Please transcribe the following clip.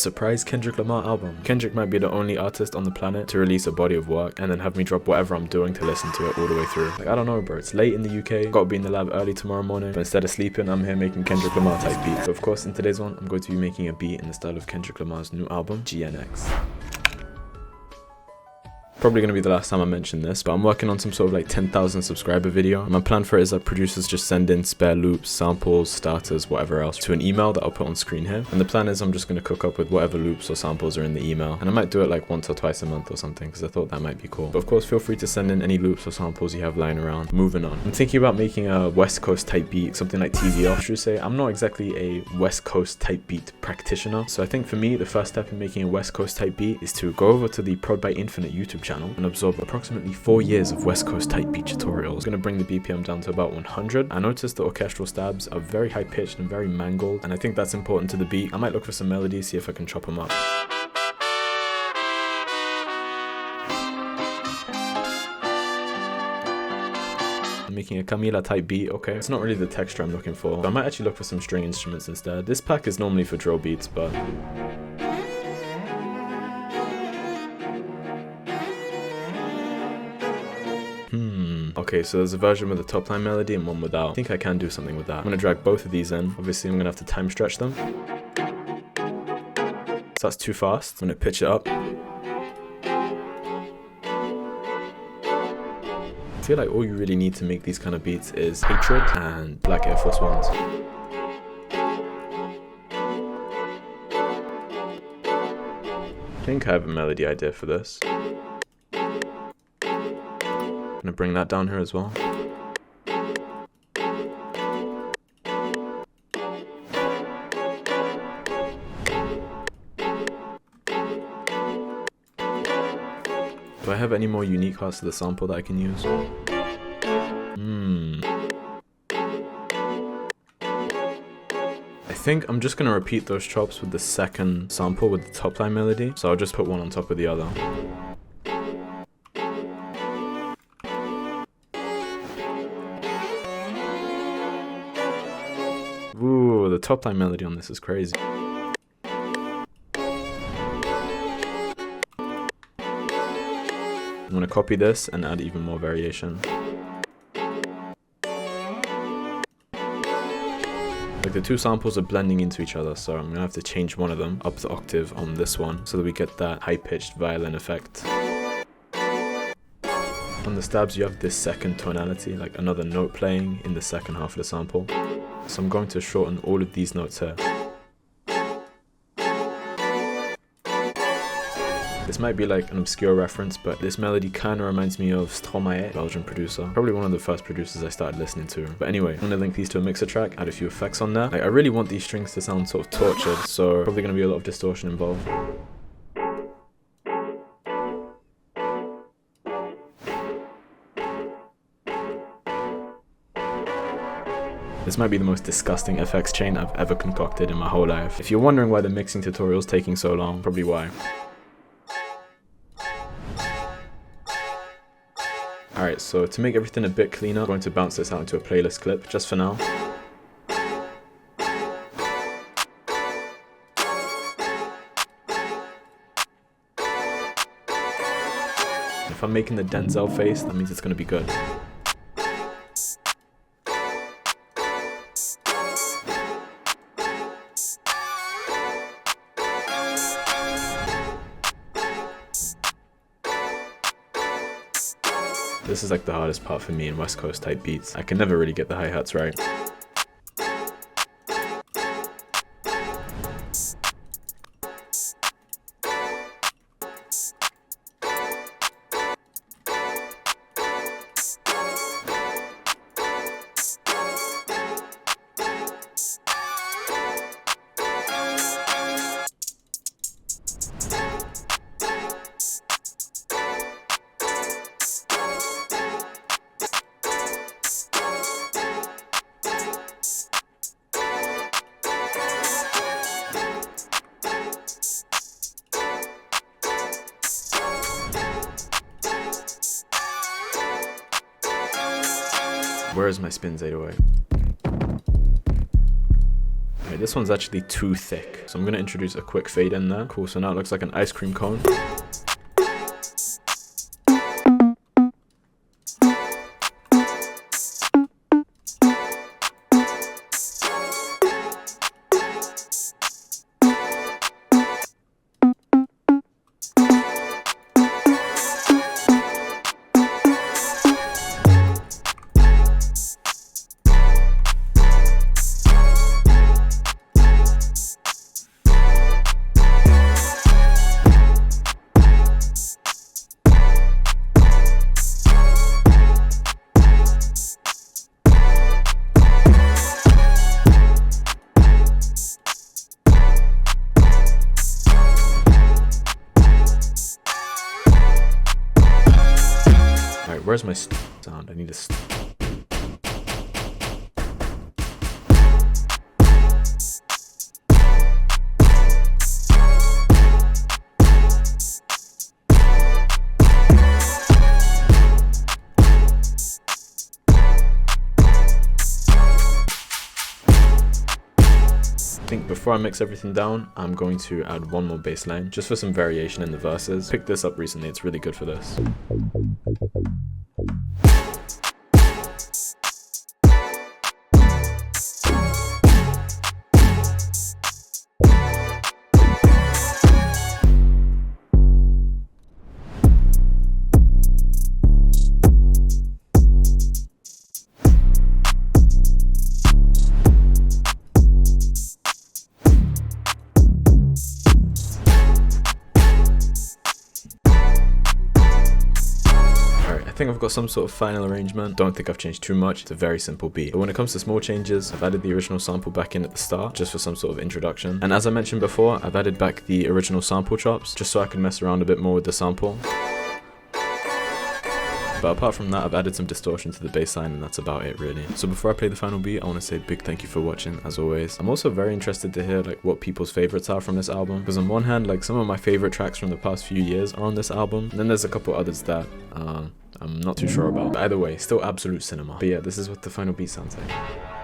surprise Kendrick Lamar album. Kendrick might be the only artist on the planet to release a body of work and then have me drop whatever I'm doing to listen to it all the way through. Like, I don't know, bro. It's late in the UK. Gotta be in the lab early tomorrow morning. But instead of sleeping, I'm here making Kendrick Lamar type beats. So of course, in today's one, I'm going to be making a beat in the style of Kendrick Lamar's new album, GNX. Probably going to be the last time I mention this, but I'm working on some sort of like 10,000 subscriber video. And my plan for it is that producers just send in spare loops, samples, starters, whatever else to an email that I'll put on screen here. And the plan is I'm just going to cook up with whatever loops or samples are in the email. And I might do it like once or twice a month or something because I thought that might be cool. But of course, feel free to send in any loops or samples you have lying around. Moving on. I'm thinking about making a West Coast type beat, something like TVO. I should say I'm not exactly a West Coast type beat practitioner. So I think for me, the first step in making a West Coast type beat is to go over to the Prod by Infinite YouTube channel and absorb approximately 4 years of West Coast type beat tutorials. I'm going to bring the BPM down to about 100. I noticed the orchestral stabs are very high pitched and very mangled, and I think that's important to the beat. I might look for some melodies, see if I can chop them up. I'm making a Camila type beat, okay. It's not really the texture I'm looking for, but I might actually look for some string instruments instead. This pack is normally for drill beats, but okay, so there's a version with a top line melody and one without. I think I can do something with that. I'm gonna drag both of these in. Obviously, I'm gonna have to time stretch them. So that's too fast. I'm gonna pitch it up. I feel like all you really need to make these kind of beats is Hatred and Black Air Force Ones. I think I have a melody idea for this. Gonna bring that down here as well. Do I have any more unique parts of the sample that I can use? I think I'm just gonna repeat those chops with the second sample with the top line melody. So I'll just put one on top of the other. Ooh, the top line melody on this is crazy. I'm gonna copy this and add even more variation. Like the two samples are blending into each other, so I'm gonna have to change one of them up the octave on this one so that we get that high-pitched violin effect. On the stabs, you have this second tonality, like another note playing in the second half of the sample. So I'm going to shorten all of these notes here. This might be like an obscure reference, but this melody kind of reminds me of Stromae, Belgian producer. Probably one of the first producers I started listening to. But anyway, I'm gonna link these to a mixer track, add a few effects on there. Like, I really want these strings to sound sort of tortured, so probably gonna be a lot of distortion involved. This might be the most disgusting FX chain I've ever concocted in my whole life. If you're wondering why the mixing tutorial's taking so long, probably why. Alright, so to make everything a bit cleaner, I'm going to bounce this out into a playlist clip, just for now. If I'm making the Denzel face, that means it's going to be good. This is like the hardest part for me in West Coast type beats. I can never really get the hi-hats right. Where is my spins 808? Okay, this one's actually too thick. So I'm gonna introduce a quick fade in there. Cool, so now it looks like an ice cream cone. Alright, where's my sound? I need a I think before I mix everything down, I'm going to add one more bass line just for some variation in the verses. Picked this up recently, it's really good for this. I think I've got some sort of final arrangement. Don't think I've changed too much. It's a very simple beat. But when it comes to small changes, I've added the original sample back in at the start just for some sort of introduction. And as I mentioned before, I've added back the original sample chops just so I can mess around a bit more with the sample. But apart from that, I've added some distortion to the bass line and that's about it really. So before I play the final beat, I want to say a big thank you for watching as always. I'm also very interested to hear like what people's favorites are from this album, because on one hand, like some of my favorite tracks from the past few years are on this album, and then there's a couple others that I'm not too sure about. But either way, still absolute cinema. But yeah, this is what the final beat sounds like.